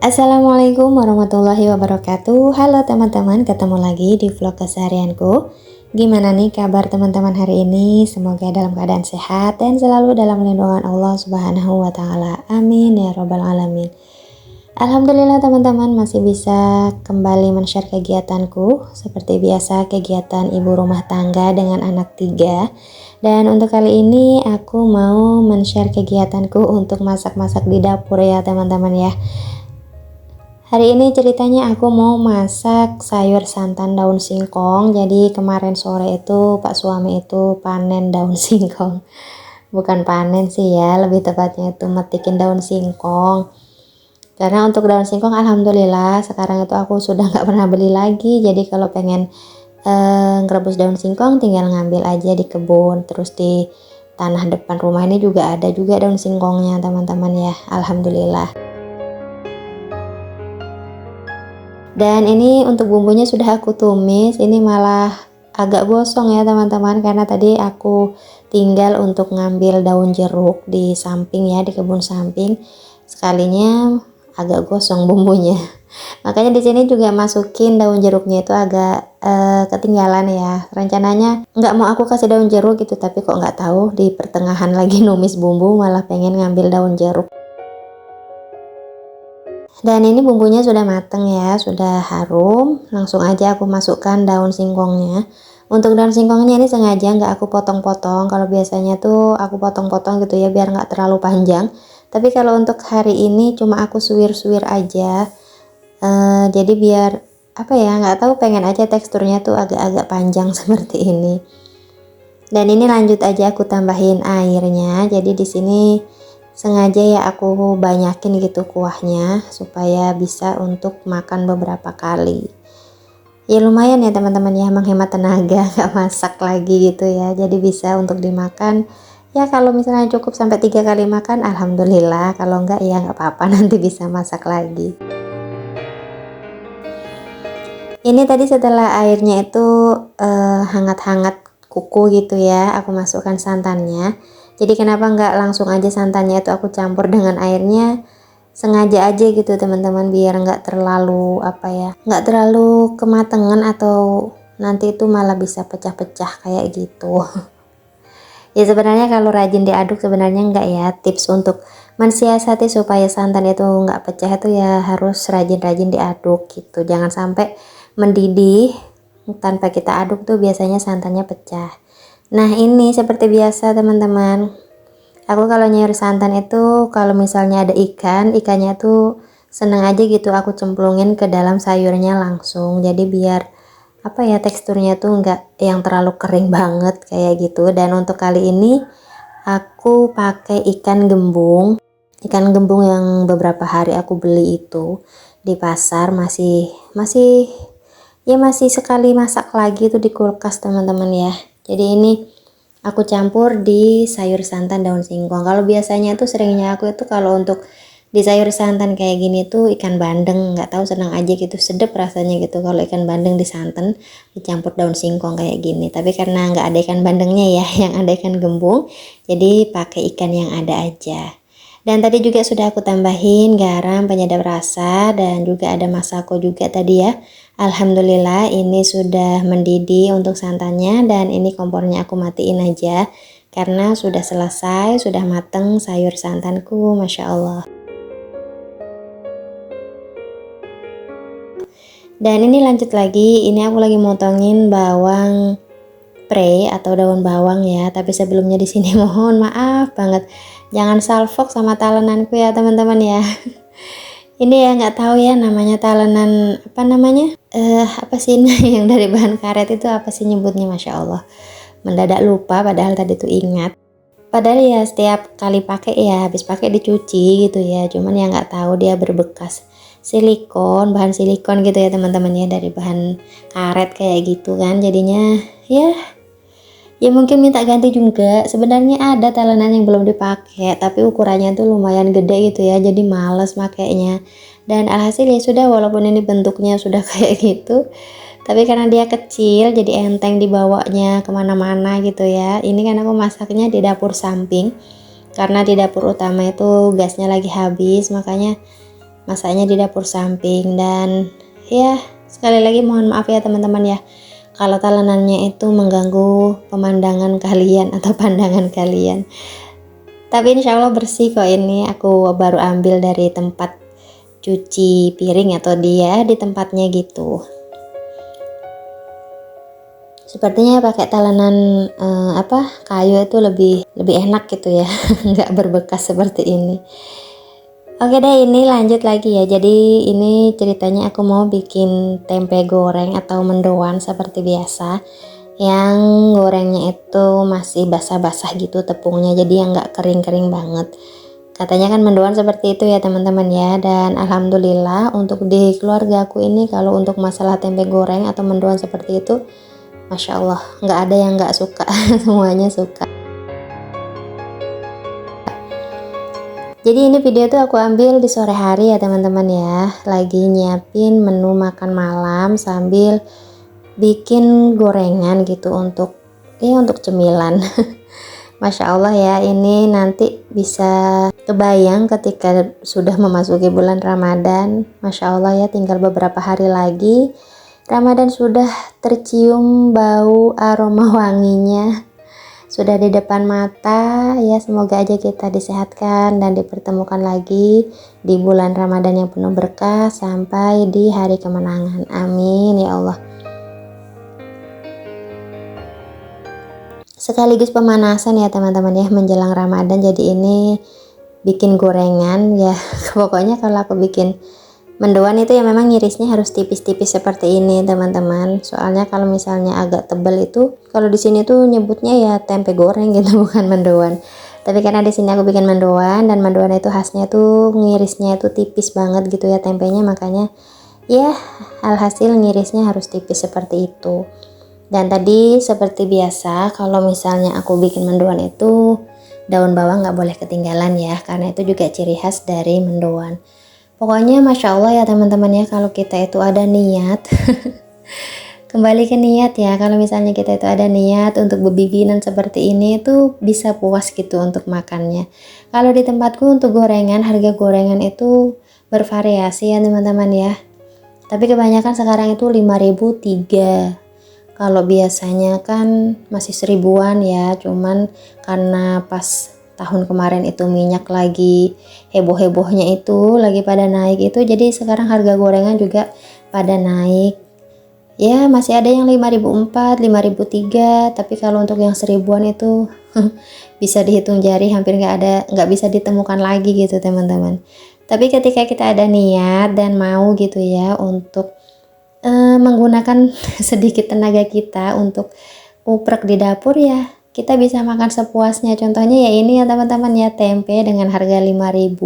Assalamualaikum warahmatullahi wabarakatuh. Halo teman-teman, ketemu lagi di vlog keseharianku. Gimana nih kabar teman-teman hari ini? Semoga dalam keadaan sehat dan selalu dalam lindungan Allah Subhanahu wa taala. Amin ya robbal alamin. Alhamdulillah teman-teman masih bisa kembali men-share kegiatanku. Seperti biasa kegiatan ibu rumah tangga dengan anak 3. Dan untuk kali ini aku mau men-share kegiatanku untuk masak-masak di dapur ya teman-teman ya. Hari ini ceritanya aku mau masak sayur santan daun singkong. Jadi kemarin sore itu Pak suami itu panen daun singkong. Bukan panen sih ya, lebih tepatnya itu metikin daun singkong. Karena untuk daun singkong alhamdulillah sekarang itu aku sudah nggak pernah beli lagi. Jadi kalau pengen ngerebus daun singkong tinggal ngambil aja di kebun. Terus di tanah depan rumah ini juga ada juga daun singkongnya teman-teman ya. Alhamdulillah. Dan ini untuk bumbunya sudah aku tumis. Ini malah agak gosong ya teman-teman, karena tadi aku tinggal untuk ngambil daun jeruk di samping ya, di kebun samping. Sekalinya agak gosong bumbunya. Makanya di sini juga masukin daun jeruknya itu agak ketinggalan ya. Rencananya nggak mau aku kasih daun jeruk gitu, tapi kok nggak tahu di pertengahan lagi numis bumbu malah pengen ngambil daun jeruk. Dan ini bumbunya sudah mateng ya, sudah harum. Langsung aja aku masukkan daun singkongnya. Untuk daun singkongnya ini sengaja nggak aku potong-potong. Kalau biasanya tuh aku potong-potong gitu ya biar nggak terlalu panjang. Tapi kalau untuk hari ini cuma aku suwir-suwir aja. Jadi biar apa ya, nggak tahu, pengen aja teksturnya tuh agak-agak panjang seperti ini. Dan ini lanjut aja aku tambahin airnya. Jadi di sini sengaja ya aku banyakin gitu kuahnya supaya bisa untuk makan beberapa kali. Ya lumayan ya teman-teman ya, menghemat tenaga, nggak masak lagi gitu ya. Jadi bisa untuk dimakan ya, kalau misalnya cukup sampai 3 kali makan alhamdulillah, kalau enggak ya nggak apa-apa, nanti bisa masak lagi. Ini tadi setelah airnya itu hangat-hangat kuku gitu ya, aku masukkan santannya. Jadi kenapa nggak langsung aja santannya itu aku campur dengan airnya, sengaja aja gitu teman-teman, biar nggak terlalu apa ya, nggak terlalu kematangan atau nanti itu malah bisa pecah-pecah kayak gitu. Ya sebenarnya kalau rajin diaduk sebenarnya enggak ya, tips untuk mensiasati supaya santan itu nggak pecah itu ya harus rajin-rajin diaduk gitu, jangan sampai mendidih tanpa kita aduk tuh biasanya santannya pecah. Nah ini seperti biasa teman-teman, aku kalau nyayur santan itu kalau misalnya ada ikannya tuh seneng aja gitu aku cemplungin ke dalam sayurnya langsung. Jadi biar apa ya, teksturnya tuh enggak yang terlalu kering banget kayak gitu. Dan untuk kali ini aku pakai ikan gembung yang beberapa hari aku beli itu di pasar, masih sekali masak lagi itu di kulkas teman-teman ya. Jadi ini aku campur di sayur santan daun singkong. Kalau biasanya tuh seringnya aku itu kalau untuk di sayur santan kayak gini tuh ikan bandeng, nggak tahu senang aja gitu, sedep rasanya gitu kalau ikan bandeng di santan dicampur daun singkong kayak gini. Tapi karena nggak ada ikan bandengnya ya, yang ada ikan gembung, jadi pakai ikan yang ada aja. Dan tadi juga sudah aku tambahin garam penyedap rasa dan juga ada masako juga tadi ya. Alhamdulillah ini sudah mendidih untuk santannya, dan ini kompornya aku matiin aja karena sudah selesai, sudah mateng sayur santanku, Masya Allah. Dan ini lanjut lagi, ini aku lagi motongin bawang pre atau daun bawang ya. Tapi sebelumnya di sini mohon maaf banget, jangan salfok sama talenanku ya teman-teman ya. Ini ya nggak tahu ya namanya talenan apa namanya, apa sih ini yang dari bahan karet itu apa sih nyebutnya, Masya Allah. Mendadak lupa padahal tadi tuh ingat. Padahal ya setiap kali pakai ya habis pakai dicuci gitu ya. Cuman ya nggak tahu dia berbekas bahan silikon gitu ya teman-teman ya, dari bahan karet kayak gitu kan. Jadinya ya mungkin minta ganti juga. Sebenarnya ada talenan yang belum dipakai tapi ukurannya tuh lumayan gede gitu ya, jadi males makainya. Dan alhasil ya sudah, walaupun ini bentuknya sudah kayak gitu, tapi karena dia kecil jadi enteng dibawanya kemana-mana gitu ya. Ini kan aku masaknya di dapur samping, karena di dapur utama itu gasnya lagi habis, makanya masaknya di dapur samping. Dan ya sekali lagi mohon maaf ya teman-teman ya, kalau talenannya itu mengganggu pemandangan kalian atau pandangan kalian. Tapi insya Allah bersih kok, ini aku baru ambil dari tempat cuci piring atau dia di tempatnya gitu. Sepertinya pakai talenan kayu itu lebih enak gitu ya, nggak berbekas seperti ini. Oke deh, ini lanjut lagi ya. Jadi ini ceritanya aku mau bikin tempe goreng atau mendoan seperti biasa. Yang gorengnya itu masih basah-basah gitu tepungnya, jadi yang nggak kering-kering banget. Katanya kan mendoan seperti itu ya teman-teman ya. Dan alhamdulillah untuk di keluarga aku ini kalau untuk masalah tempe goreng atau mendoan seperti itu, Masya Allah nggak ada yang nggak suka. Semuanya suka. Jadi ini video tuh aku ambil di sore hari ya teman-teman ya, lagi nyiapin menu makan malam sambil bikin gorengan gitu untuk cemilan. Masya Allah ya, ini nanti bisa kebayang ketika sudah memasuki bulan Ramadan. Masya Allah ya, tinggal beberapa hari lagi Ramadan sudah tercium bau aroma wanginya, sudah di depan mata ya. Semoga aja kita disehatkan dan dipertemukan lagi di bulan Ramadan yang penuh berkah sampai di hari kemenangan. Amin ya Allah. Sekaligus pemanasan ya teman-teman ya menjelang Ramadan. Jadi ini bikin gorengan ya. Pokoknya kalau aku bikin mendoan itu ya memang ngirisnya harus tipis-tipis seperti ini teman-teman. Soalnya kalau misalnya agak tebal itu, kalau di sini tuh nyebutnya ya tempe goreng gitu, bukan mendoan. Tapi karena di sini aku bikin mendoan, dan mendoan itu khasnya tuh ngirisnya itu tipis banget gitu ya tempenya, makanya ya alhasil ngirisnya harus tipis seperti itu. Dan tadi seperti biasa kalau misalnya aku bikin mendoan itu daun bawang nggak boleh ketinggalan ya, karena itu juga ciri khas dari mendoan. Pokoknya Masya Allah ya teman-teman ya, kalau kita itu ada niat kembali ke niat ya, kalau misalnya kita itu ada niat untuk berbikinan seperti ini itu bisa puas gitu untuk makannya. Kalau di tempatku untuk gorengan, harga gorengan itu bervariasi ya teman-teman ya, tapi kebanyakan sekarang itu 5.000 3. Kalau biasanya kan masih 1.000-an ya, cuman karena pas tahun kemarin itu minyak lagi heboh-hebohnya itu lagi pada naik itu, jadi sekarang harga gorengan juga pada naik ya. Masih ada yang 5.004, 5.003, tapi kalau untuk yang 1.000-an itu bisa dihitung jari, hampir nggak bisa ditemukan lagi gitu teman-teman. Tapi ketika kita ada niat dan mau gitu ya untuk menggunakan sedikit tenaga kita untuk uprek di dapur ya, kita bisa makan sepuasnya. Contohnya ya ini ya teman-teman ya, tempe dengan harga 5.000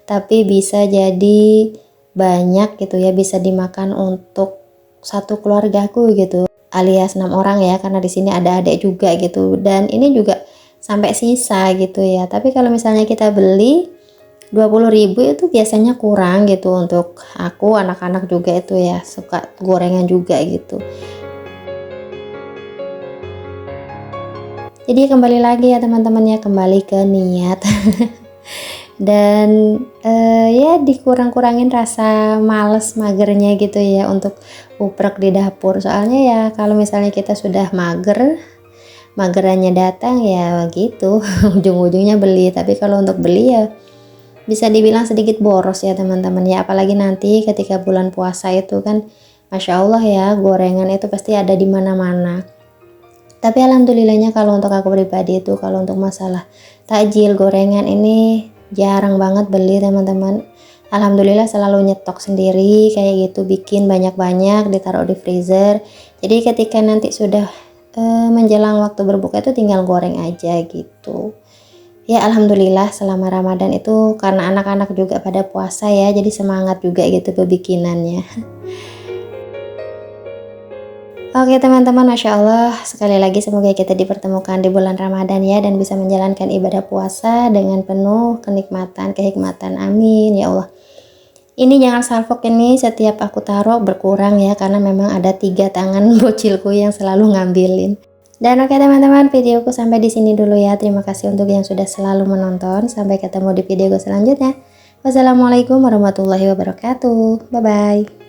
tapi bisa jadi banyak gitu ya, bisa dimakan untuk satu keluargaku gitu, alias 6 orang ya, karena di sini ada adik juga gitu, dan ini juga sampai sisa gitu ya. Tapi kalau misalnya kita beli 20.000 itu biasanya kurang gitu, untuk aku, anak-anak juga itu ya suka gorengan juga gitu. Jadi kembali lagi ya teman-teman ya, kembali ke niat dan ya dikurang-kurangin rasa males magernya gitu ya untuk uprek di dapur. Soalnya ya kalau misalnya kita sudah magerannya datang ya gitu ujung-ujungnya beli. Tapi kalau untuk beli ya bisa dibilang sedikit boros ya teman-teman ya, apalagi nanti ketika bulan puasa itu kan Masya Allah ya, gorengan itu pasti ada di mana-mana. Tapi alhamdulillahnya kalau untuk aku pribadi itu, kalau untuk masalah takjil gorengan ini jarang banget beli teman-teman. Alhamdulillah selalu nyetok sendiri kayak gitu, bikin banyak-banyak ditaruh di freezer. Jadi ketika nanti sudah menjelang waktu berbuka itu tinggal goreng aja gitu. Ya alhamdulillah selama Ramadan itu karena anak-anak juga pada puasa ya, jadi semangat juga gitu berbikinannya. Oke teman-teman, Masya Allah sekali lagi semoga kita dipertemukan di bulan Ramadan ya, dan bisa menjalankan ibadah puasa dengan penuh kenikmatan, kehikmatan. Amin ya Allah. Ini jangan salfok, ini setiap aku taruh berkurang ya, karena memang ada 3 tangan bocilku yang selalu ngambilin. Dan oke teman-teman, videoku sampai di sini dulu ya. Terima kasih untuk yang sudah selalu menonton. Sampai ketemu di videoku selanjutnya. Wassalamualaikum warahmatullahi wabarakatuh. Bye bye.